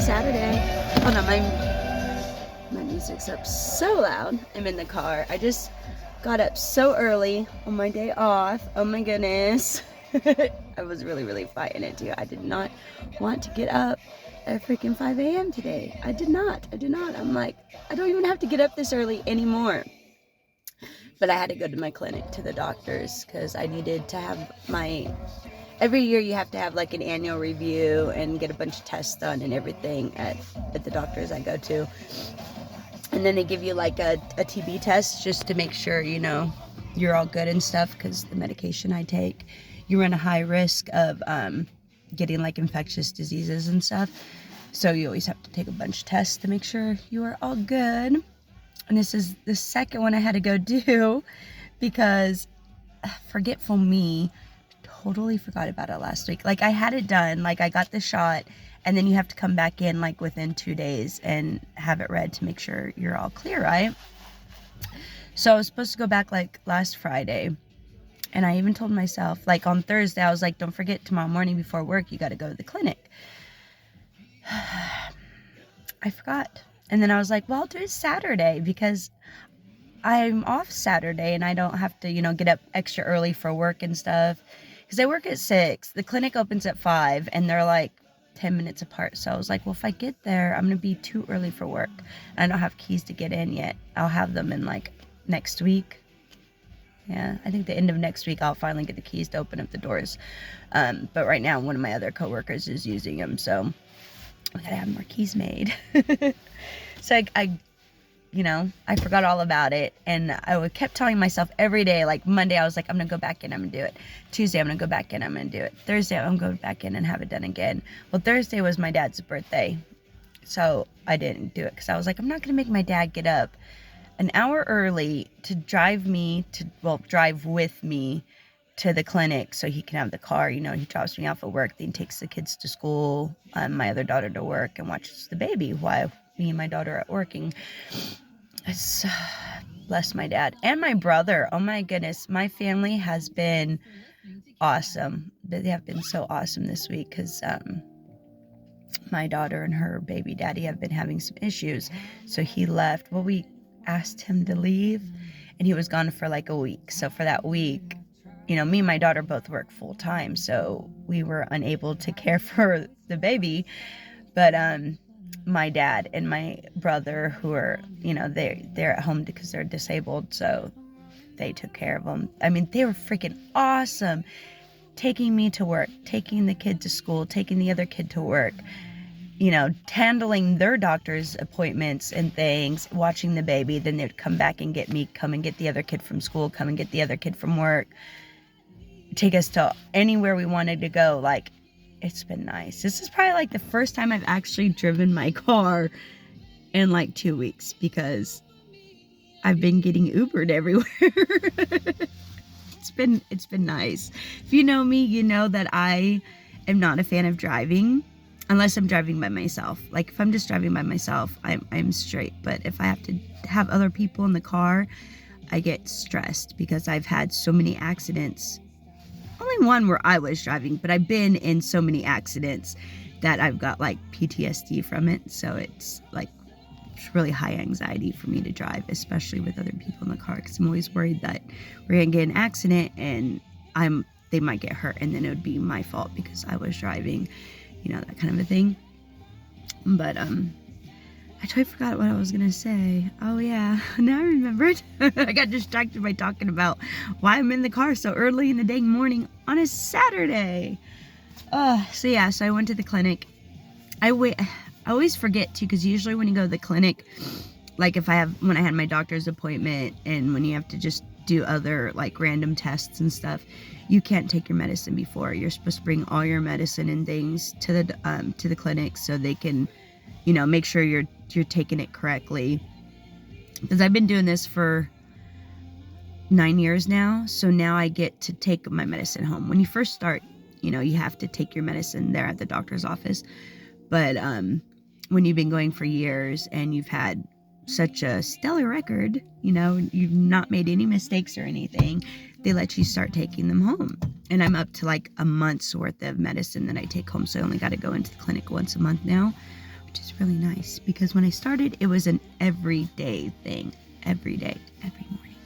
Saturday. Hold on, my music's up so loud. I'm in the car. I just got up so early on my day off. Oh my goodness. I was really fighting it too. I did not want to get up at freaking 5 a.m. today. I did not. I'm like, I don't even have to get up this early anymore. But I had to go to my clinic, to the doctors, because I needed to have every year you have to have like an annual review and get a bunch of tests done and everything at the doctors I go to. And then they give you like a TB test just to make sure, you're all good and stuff, because the medication I take, you run a high risk of getting like infectious diseases and stuff. So you always have to take a bunch of tests to make sure you are all good. And this is the second one I had to go do because forgetful me, totally forgot about it last week. Like I had it done, like I got the shot, and then you have to come back in like within 2 days and have it read to make sure you're all clear, right? So I was supposed to go back like last Friday, and I even told myself, like on Thursday, I was like, don't forget tomorrow morning before work, you got to go to the clinic. I forgot. And then I was like, well, I'll do it Saturday because I'm off Saturday and I don't have to, get up extra early for work and stuff. Because I work at 6. The clinic opens at 5 and they're like 10 minutes apart. So I was like, well, if I get there, I'm going to be too early for work. I don't have keys to get in yet. I'll have them in like next week. Yeah, I think the end of next week, I'll finally get the keys to open up the doors. But right now, one of my other coworkers is using them. So I got to have more keys made. So I forgot all about it, and I kept telling myself every day, like Monday, I was like, I'm going to go back in, I'm going to do it. Tuesday, I'm going to go back in, I'm going to do it. Thursday, I'm going to go back in and have it done again. Well, Thursday was my dad's birthday, so I didn't do it because I was like, I'm not going to make my dad get up an hour early to drive with me to the clinic so he can have the car. He drops me off at work, then takes the kids to school, my other daughter to work, and watches the baby while me and my daughter are working. Bless my dad and my brother. Oh my goodness, my family has been awesome. They have been so awesome this week because my daughter and her baby daddy have been having some issues, so he left. Well, we asked him to leave and he was gone for like a week. So for that week, me and my daughter both work full time, so we were unable to care for the baby. But my dad and my brother, who are, they're at home because they're disabled, so they took care of them. I mean, they were freaking awesome, taking me to work, taking the kid to school, taking the other kid to work, handling their doctor's appointments and things, watching the baby. Then they'd come back and get me, come and get the other kid from school, come and get the other kid from work, take us to anywhere we wanted to go. Like, it's been nice. This is probably like the first time I've actually driven my car in like 2 weeks because I've been getting Ubered everywhere. It's been nice. If you know me, you know that I am not a fan of driving unless I'm driving by myself. Like if I'm just driving by myself, I'm straight. But if I have to have other people in the car, I get stressed because I've had so many accidents. Only one where I was driving, but I've been in so many accidents that I've got like PTSD from it. So it's really high anxiety for me to drive, especially with other people in the car, because I'm always worried that we're gonna get an accident and they might get hurt, and then it would be my fault because I was driving, that kind of a thing. But I totally forgot what I was gonna say. Oh yeah, now I remembered. I got distracted by talking about why I'm in the car so early in the dang morning on a Saturday. So I went to the clinic. I always forget too, because usually when you go to the clinic, like when I had my doctor's appointment and when you have to just do other like random tests and stuff, you can't take your medicine before. You're supposed to bring all your medicine and things to the clinic so they can, make sure you're taking it correctly. Because I've been doing this for 9 years now, so now I get to take my medicine home. When you first start, you have to take your medicine there at the doctor's office. But when you've been going for years and you've had such a stellar record, you've not made any mistakes or anything, they let you start taking them home. And I'm up to like a month's worth of medicine that I take home, so I only got to go into the clinic once a month now, which is really nice because when I started, it was an everyday thing, every day, every morning,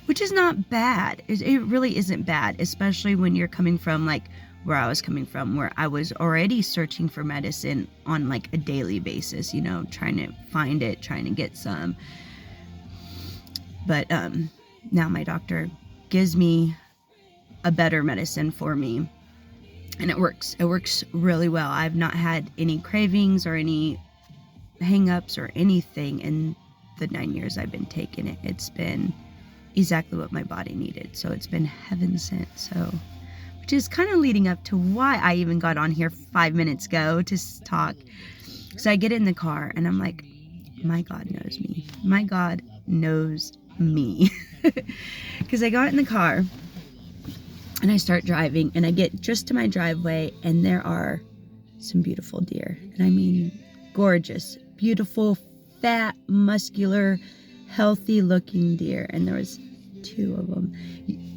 which is not bad. It really isn't bad, especially when you're coming from like where I was coming from, where I was already searching for medicine on like a daily basis, you know, trying to find it, trying to get some. But now my doctor gives me a better medicine for me, and it works. It works really well. I've not had any cravings or any hang-ups or anything in the 9 years I've been taking it. It's been exactly what my body needed. So it's been heaven sent. So, which is kind of leading up to why I even got on here 5 minutes ago to talk. So I get in the car and I'm like, my God knows me. My God knows me. Because I got in the car and I start driving and I get just to my driveway and there are some beautiful deer. And I mean, gorgeous, beautiful, fat, muscular, healthy looking deer. And there was 2 of them.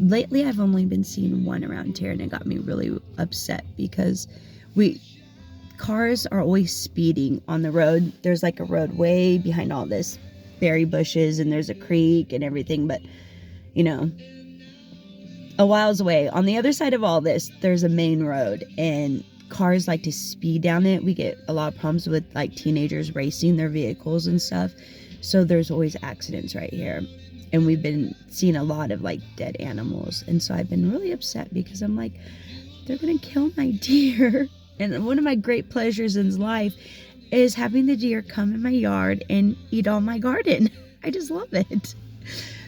Lately, I've only been seeing one around here and it got me really upset because cars are always speeding on the road. There's like a road way behind all this berry bushes and there's a creek and everything. But, you know, a whiles away on the other side of all this, there's a main road and cars like to speed down it. We get a lot of problems with like teenagers racing their vehicles and stuff. So there's always accidents right here. And we've been seeing a lot of like dead animals. And so I've been really upset because I'm like, they're going to kill my deer. And one of my great pleasures in life is having the deer come in my yard and eat all my garden. I just love it.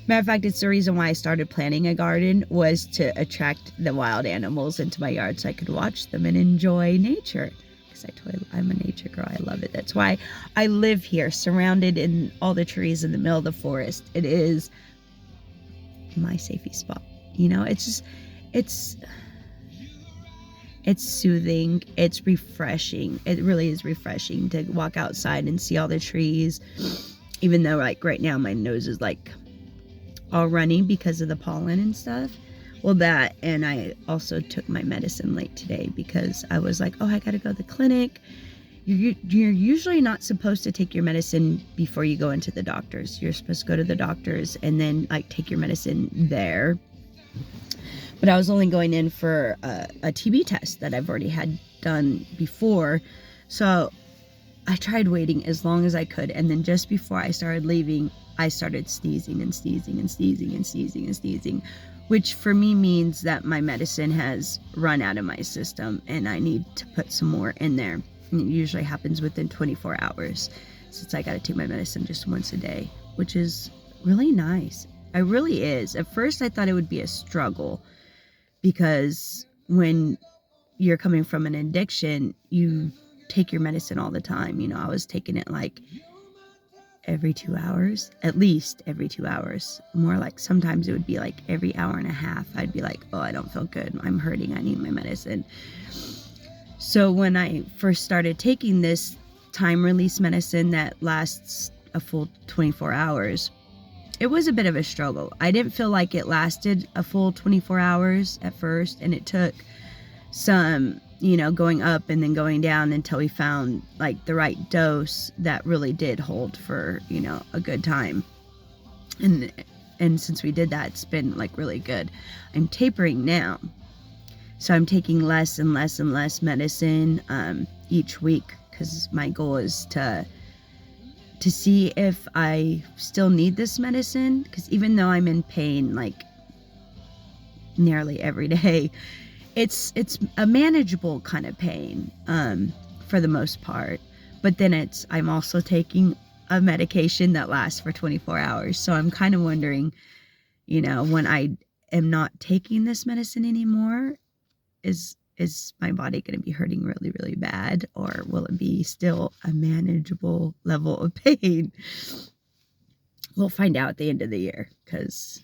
Matter of fact, it's the reason why I started planting a garden, was to attract the wild animals into my yard so I could watch them and enjoy nature. Because I'm a nature girl. I love it. That's why I live here, surrounded in all the trees in the middle of the forest. It is my safety spot. You know, it's soothing. It's refreshing. It really is refreshing to walk outside and see all the trees. Even though like right now my nose is like all runny because of the pollen and stuff. Well, that, and I also took my medicine late today because I was like, oh, I gotta go to the clinic. You're usually not supposed to take your medicine before you go into the doctor's. You're supposed to go to the doctor's and then like take your medicine there. But I was only going in for a TB test that I've already had done before. So I tried waiting as long as I could. And then just before I started leaving, I started sneezing and sneezing and sneezing and sneezing and sneezing, which for me means that my medicine has run out of my system and I need to put some more in there. And it usually happens within 24 hours since I got to take my medicine just once a day, which is really nice. It really is. At first, I thought it would be a struggle because when you're coming from an addiction, you take your medicine all the time. You know, I was taking it like every 2 hours, at least every 2 hours. More like sometimes it would be like every hour and a half. I'd be like, oh, I don't feel good. I'm hurting. I need my medicine. So when I first started taking this time release medicine that lasts a full 24 hours, it was a bit of a struggle. I didn't feel like it lasted a full 24 hours at first, and it took some, you know, going up and then going down until we found like the right dose that really did hold for, you know, a good time. And since we did that, it's been like really good. I'm tapering now. So I'm taking less and less and less medicine each week because my goal is to see if I still need this medicine, because even though I'm in pain like nearly every day, it's a manageable kind of pain for the most part. But then I'm also taking a medication that lasts for 24 hours. So I'm kind of wondering, you know, when I am not taking this medicine anymore, is my body going to be hurting really, really bad, or will it be still a manageable level of pain? We'll find out at the end of the year, because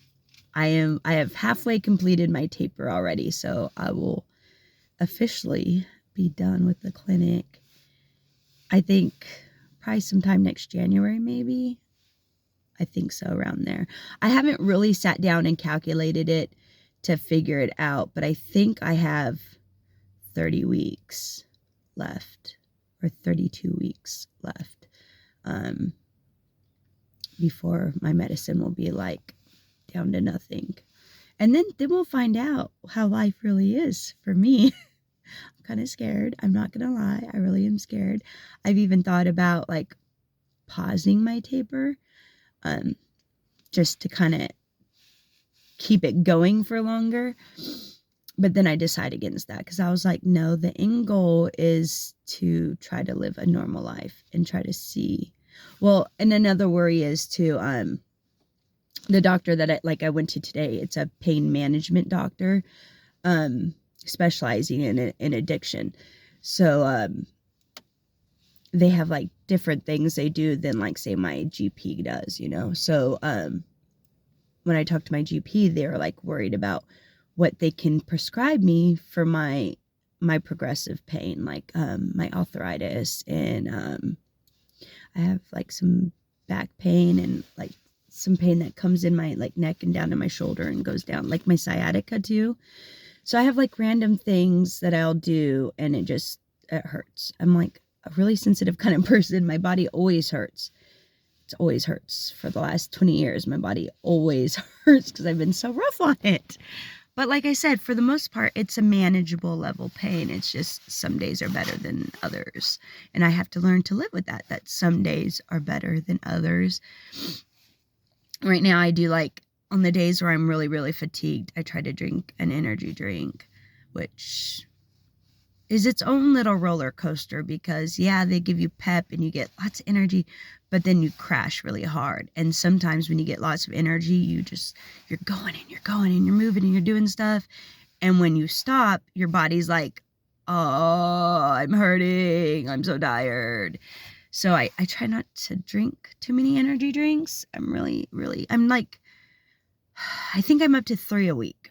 I have halfway completed my taper already, so I will officially be done with the clinic. I think probably sometime next January, maybe. I think so, around there. I haven't really sat down and calculated it to figure it out, but I think I have 30 weeks left or 32 weeks left before my medicine will be like down to nothing. And then we'll find out how life really is for me. I'm kind of scared. I'm not going to lie. I really am scared. I've even thought about like pausing my taper just to kind of keep it going for longer. But then I decide against that because I was like, no, the end goal is to try to live a normal life and try to see. Well, and another worry is to the doctor that I went to today. It's a pain management doctor, specializing in addiction. So they have like different things they do than like say my GP does, you know. So when I talked to my GP, they were like worried about what they can prescribe me for my progressive pain, like my arthritis, and I have like some back pain and like some pain that comes in my like neck and down to my shoulder and goes down, like my sciatica too. So I have like random things that I'll do and it hurts. I'm like a really sensitive kind of person. My body always hurts. It always hurts. For the last 20 years, my body always hurts because I've been so rough on it. But like I said, for the most part, it's a manageable level pain. It's just some days are better than others. And I have to learn to live with that some days are better than others. Right now, I do like, on the days where I'm really, really fatigued, I try to drink an energy drink, which is its own little roller coaster because, yeah, they give you pep and you get lots of energy, but then you crash really hard. And sometimes when you get lots of energy, you're going and you're moving and you're doing stuff. And when you stop, your body's like, oh, I'm hurting. I'm so tired. So I try not to drink too many energy drinks. I'm like, I think I'm up to 3 a week.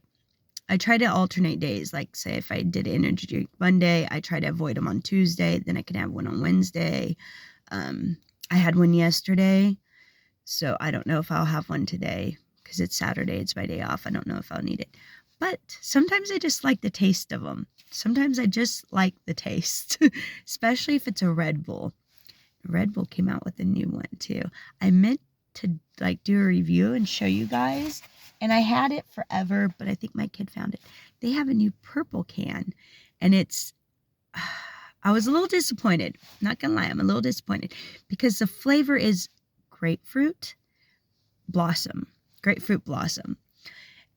I try to alternate days. Like, say, if I did energy drink Monday, I try to avoid them on Tuesday. Then I can have one on Wednesday. I had one yesterday, so I don't know if I'll have one today because it's Saturday. It's my day off. I don't know if I'll need it. But sometimes I just like the taste of them. Sometimes I just like the taste, especially if it's a Red Bull. Red Bull came out with a new one too. I meant to like do a review and show you guys. And I had it forever, but I think my kid found it. They have a new purple can, and I was a little disappointed. Not gonna lie, I'm a little disappointed because the flavor is grapefruit blossom.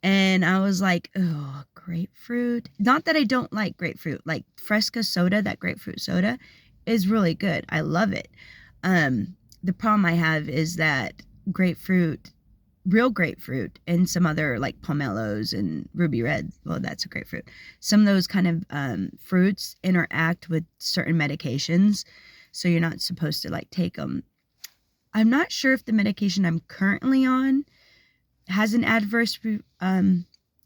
And I was like, oh, grapefruit. Not that I don't like grapefruit. Like Fresca soda, that grapefruit soda is really good. I love it. The problem I have is that real grapefruit and some other like pomelos and ruby red, well, that's a grapefruit. Some of those kind of fruits interact with certain medications, so you're not supposed to like take them. I'm not sure if the medication I'm currently on has an adverse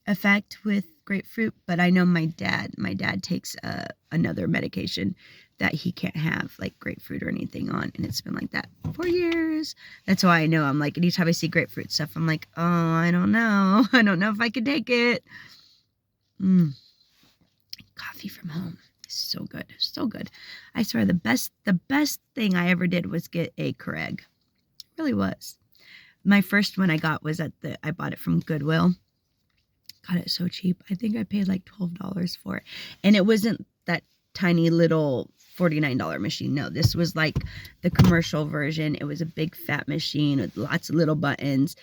effect with grapefruit, but I know my dad takes another medication that he can't have like grapefruit or anything on, and it's been like that for years. That's why I know. I'm like, anytime I see grapefruit stuff, I'm like, oh, I don't know if I can take it. Coffee from home is so good. I swear the best thing I ever did was get a Keurig. It really was. My first one I got was I bought it from Goodwill. Got it so cheap. I think I paid like $12 for it, and it wasn't that tiny little $49 machine. No, this was like the commercial version. It was a big fat machine with lots of little buttons,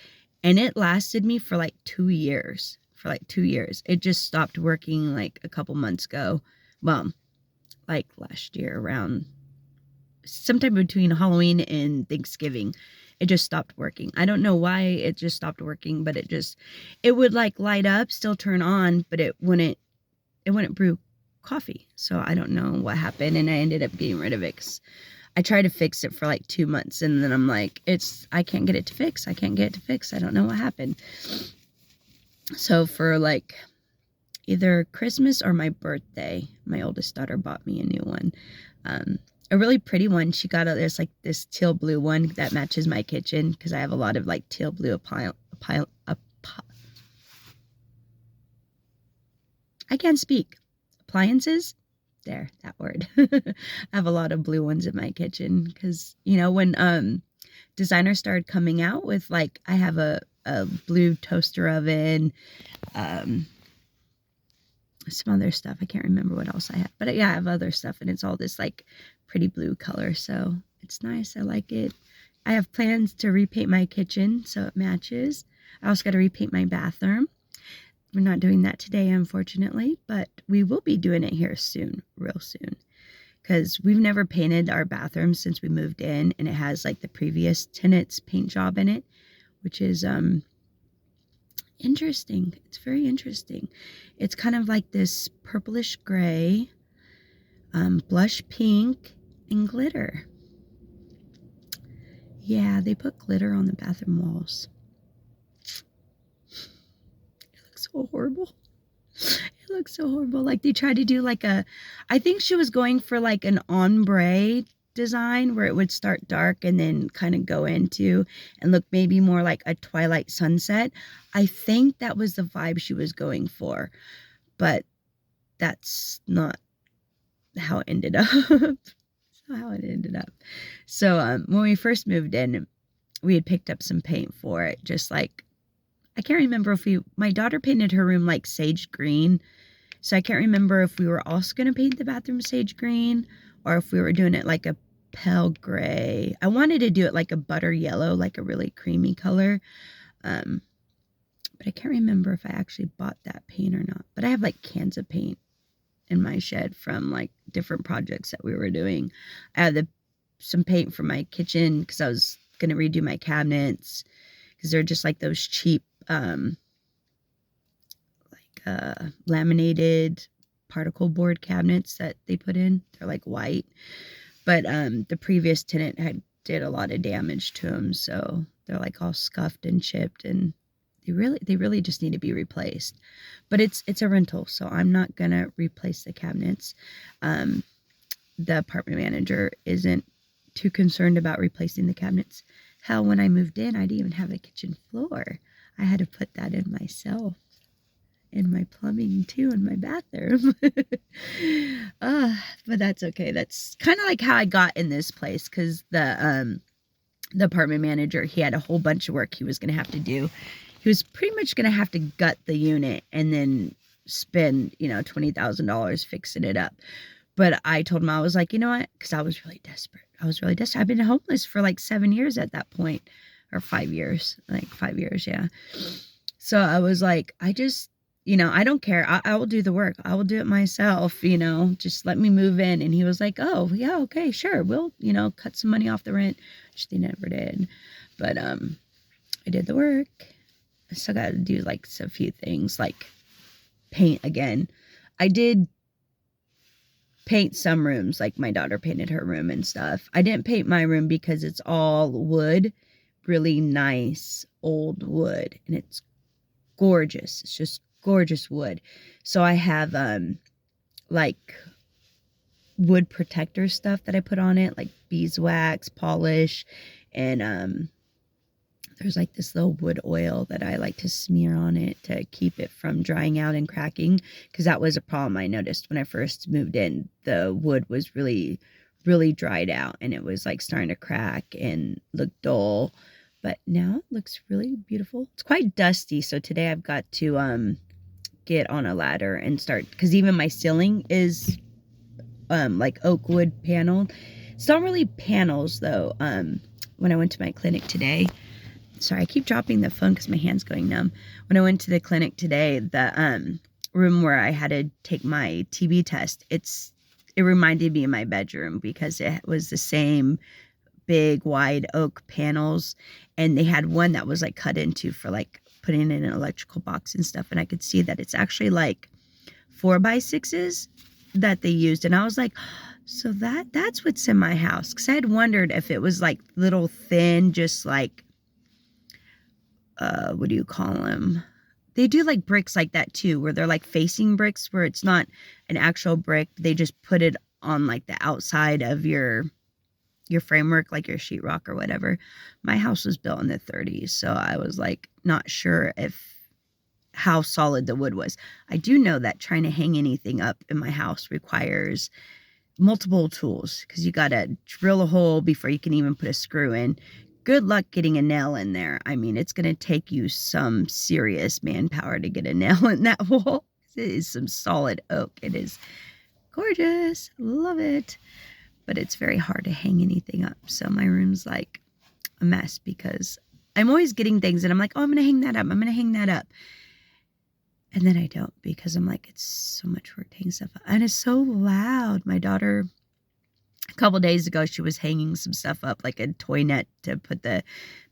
and it lasted me for like 2 years. It just stopped working like a couple months ago. Well, like last year around sometime between Halloween and Thanksgiving. It just stopped working. I don't know why it just stopped working, but it would like light up, still turn on, but it wouldn't brew coffee. So I don't know what happened, and I ended up getting rid of it 'cause I tried to fix it for like 2 months, and then I'm like, I can't get it to fix. I don't know what happened. So for like either Christmas or my birthday, my oldest daughter bought me a new one. A really pretty one. She got there's like this teal blue one that matches my kitchen because I have a lot of like teal blue I can't speak. Appliances There, that word. I have a lot of blue ones in my kitchen because, you know, when designers started coming out with, like, I have a blue toaster oven, um, some other stuff. I can't remember what else I have, but yeah, I have other stuff, and it's all this like pretty blue color, so it's nice. I like it. I have plans to repaint my kitchen so it matches. I also got to repaint my bathroom. We're not doing that today, unfortunately, but we will be doing it here soon, real soon, because we've never painted our bathroom since we moved in, and it has like the previous tenant's paint job in it, which is interesting. It's very interesting. It's kind of like this purplish gray, blush pink, and glitter. Yeah, they put glitter on the bathroom walls. It looks so horrible. It looks so horrible. Like they tried to do like I think she was going for like an ombre design where it would start dark and then kind of go into and look maybe more like a twilight sunset. I think that was the vibe she was going for, but that's not how it ended up. So when we first moved in, we had picked up some paint for it, just like, I can't remember if my daughter painted her room like sage green. So I can't remember if we were also going to paint the bathroom sage green or if we were doing it like a pale gray. I wanted to do it like a butter yellow, like a really creamy color. But I can't remember if I actually bought that paint or not. But I have like cans of paint in my shed from like different projects that we were doing. I had some paint for my kitchen because I was going to redo my cabinets because they're just like those cheap laminated particle board cabinets that they put in. They're like white, but the previous tenant did a lot of damage to them, so they're like all scuffed and chipped, and they really just need to be replaced. But it's a rental, so I'm not gonna replace the cabinets. The apartment manager isn't too concerned about replacing the cabinets. Hell, when I moved in, I didn't even have a kitchen floor. I had to put that in myself. And my plumbing too in my bathroom. But that's okay. That's kind of like how I got in this place, because the apartment manager, he had a whole bunch of work he was going to have to do. He was pretty much going to have to gut the unit and then spend, $20,000 fixing it up. But I told him, I was like, you know what? Because I was really desperate. I've been homeless for like 7 years at that point, or 5 years, like 5 years. Yeah. So I was like, I don't care. I will do the work. I will do it myself, just let me move in. And he was like, oh, yeah, okay, sure. We'll, cut some money off the rent, which they never did. But I did the work. I still got to do like a few things, like paint again. I did paint some rooms, like my daughter painted her room and stuff. I didn't paint my room because it's all wood, really nice old wood, and it's gorgeous. It's just gorgeous wood. So I have like wood protector stuff that I put on it, like beeswax, polish, and there's like this little wood oil that I like to smear on it to keep it from drying out and cracking, because that was a problem I noticed when I first moved in. The wood was really, really dried out, and it was like starting to crack and look dull. But now it looks really beautiful. It's quite dusty, so today I've got to get on a ladder and start, because even my ceiling is like oak wood paneled. It's not really panels though. When I went to my clinic today, sorry, I keep dropping the phone because my hand's going numb. When I went to the clinic today, the room where I had to take my TB test, it reminded me of my bedroom because it was the same big wide oak panels, and they had one that was like cut into for like putting in an electrical box and stuff, and I could see that it's actually like 4x6s that they used, and I was like, so that's what's in my house, because I had wondered if it was like little thin, just like what do you call them? They do like bricks like that too, where they're like facing bricks, where it's not an actual brick, they just put it on like the outside of your framework, like your sheetrock or whatever. My house was built in the 30s, so I was like not sure if how solid the wood was. I do know that trying to hang anything up in my house requires multiple tools because you got to drill a hole before you can even put a screw in. Good luck getting a nail in there. I mean, it's going to take you some serious manpower to get a nail in that wall. It is some solid oak. It is gorgeous. Love it. But it's very hard to hang anything up. So my room's like a mess because I'm always getting things and I'm like, oh, I'm going to hang that up. I'm going to hang that up. And then I don't because I'm like, it's so much work to hang stuff up. And it's so loud. My daughter, a couple days ago, she was hanging some stuff up, like a toy net to put the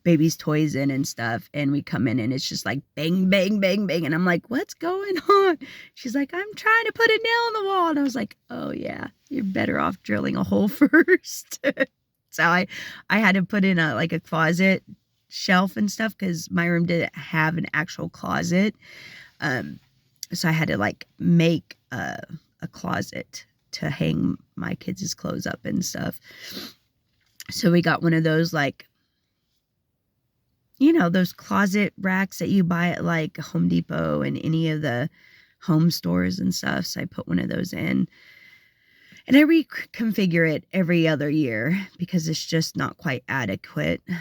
baby's toys in and stuff. And we come in and it's just like bang, bang, bang, bang. And I'm like, what's going on? She's like, I'm trying to put a nail in the wall. And I was like, oh yeah, you're better off drilling a hole first. So I had to put in a closet shelf and stuff because my room didn't have an actual closet. So I had to make a closet to hang my kids' clothes up and stuff. So we got one of those those closet racks that you buy at Home Depot and any of the home stores and stuff. So I put one of those in. And I reconfigure it every other year because it's just not quite adequate. I'm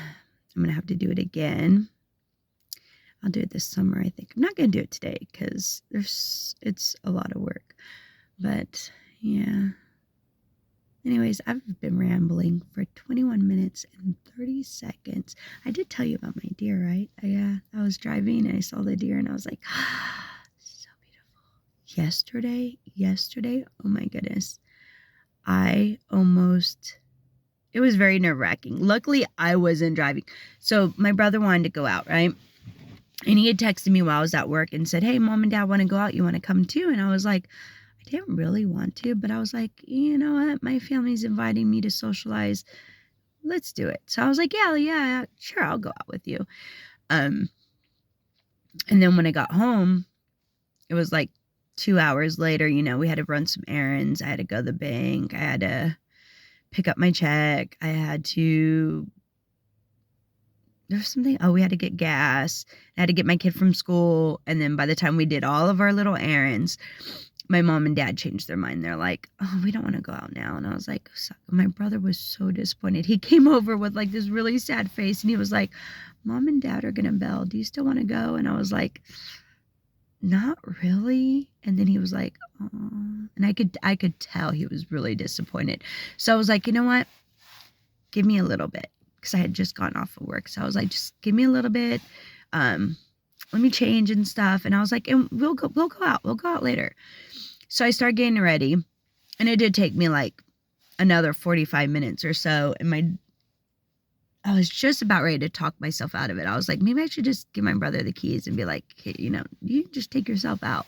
going to have to do it again. I'll do it this summer, I think. I'm not going to do it today because it's a lot of work. But, yeah. Anyways, I've been rambling for 21 minutes and 30 seconds. I did tell you about my deer, right? I was driving and I saw the deer and I was like, so beautiful. Yesterday, oh my goodness. It was very nerve-wracking. Luckily, I wasn't driving. So my brother wanted to go out, right? And he had texted me while I was at work and said, hey, Mom and Dad want to go out. You want to come too? And I was like, I didn't really want to, but I was like, you know what? My family's inviting me to socialize. Let's do it. So I was like, yeah, sure. I'll go out with you. And then when I got home, it was 2 hours later, we had to run some errands. I had to go to the bank. I had to pick up my check. I had to, we had to get gas. I had to get my kid from school. And then by the time we did all of our little errands, my mom and dad changed their mind. They're like, oh, we don't want to go out now. And I was like, my brother was so disappointed. He came over with this really sad face and he was like, Mom and Dad are going to bail. Do you still want to go? And I was like, not really. And then he was like, oh, and I could tell he was really disappointed. So I was like, you know what? Give me a little bit. Because I had just gotten off of work. So I was like, just give me a little bit. Let me change and stuff. And I was like, and we'll go out. We'll go out later. So I started getting ready. And it did take me another 45 minutes or so. And I was just about ready to talk myself out of it. I was like, maybe I should just give my brother the keys and be like, hey, you just take yourself out.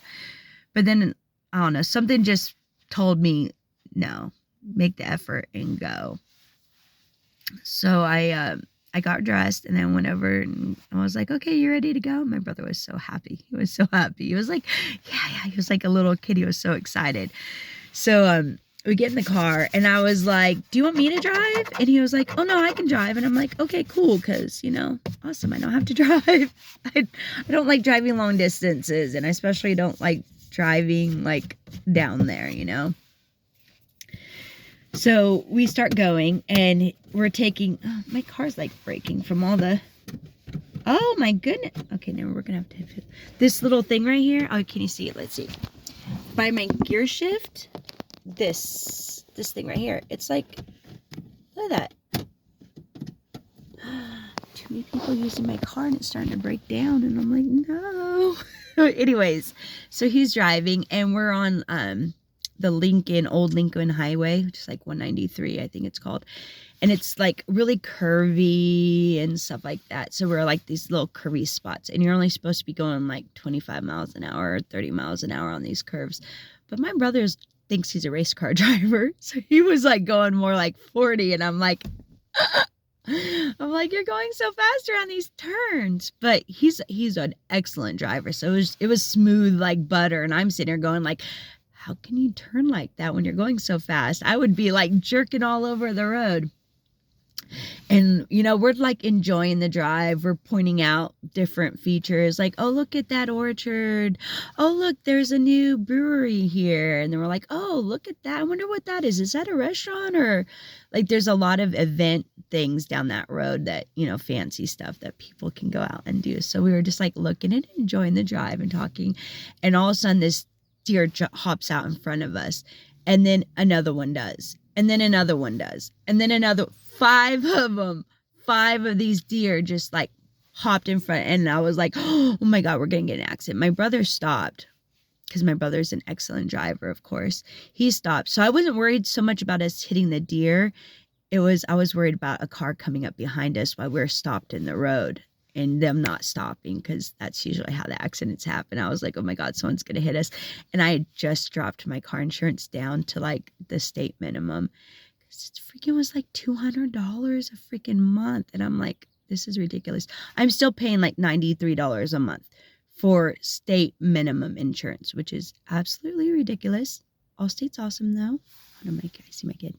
But then, I don't know, something just told me, no, make the effort and go. So I got dressed and then went over and I was like, okay, you ready to go? My brother was so happy. He was so happy. He was like, yeah. He was like a little kid. He was so excited. So we get in the car and I was like, do you want me to drive? And he was like, oh no, I can drive. And I'm like, okay, cool. Cause awesome. I don't have to drive. I don't like driving long distances. And I especially don't like driving down there, So we start going and we're taking, my car's breaking from all the, oh my goodness. Okay, now we're going to have to, this little thing right here. Oh, can you see it? Let's see. By my gear shift, this thing right here. It's look at that. Too many people using my car and it's starting to break down. And I'm like, no. Anyways, so he's driving and we're on, the old Lincoln Highway, which is 193, I think it's called. And it's really curvy and stuff like that. So we're these little curvy spots and you're only supposed to be going 25 miles an hour or 30 miles an hour on these curves. But my brother thinks he's a race car driver. So he was going more 40 and I'm like, you're going so fast around these turns. But he's an excellent driver. So it was smooth like butter. And I'm sitting here going how can you turn like that when you're going so fast? I would be jerking all over the road. And, we're like enjoying the drive. We're pointing out different features like, oh, look at that orchard. Oh, look, there's a new brewery here. And then we're like, oh, look at that. I wonder what that is. Is that a restaurant? Or like there's a lot of event things down that road that, fancy stuff that people can go out and do. So we were just like looking and enjoying the drive and talking. And all of a sudden this deer hops out in front of us. And then another one does. And then another one does. And then another, 5 of them, 5 of these deer just like hopped in front. And I was like, oh my God, we're going to get an accident. My brother stopped because my brother's an excellent driver, of course. He stopped. So I wasn't worried so much about us hitting the deer. I was worried about a car coming up behind us while we were stopped in the road and them not stopping, because that's usually how the accidents happen. I was like, oh my God, someone's going to hit us. And I had just dropped my car insurance down to like the state minimum. It freaking was like $200 a freaking month. And I'm like, this is ridiculous. I'm still paying like $93 a month for state minimum insurance, which is absolutely ridiculous. Allstate's awesome though. I see my kid.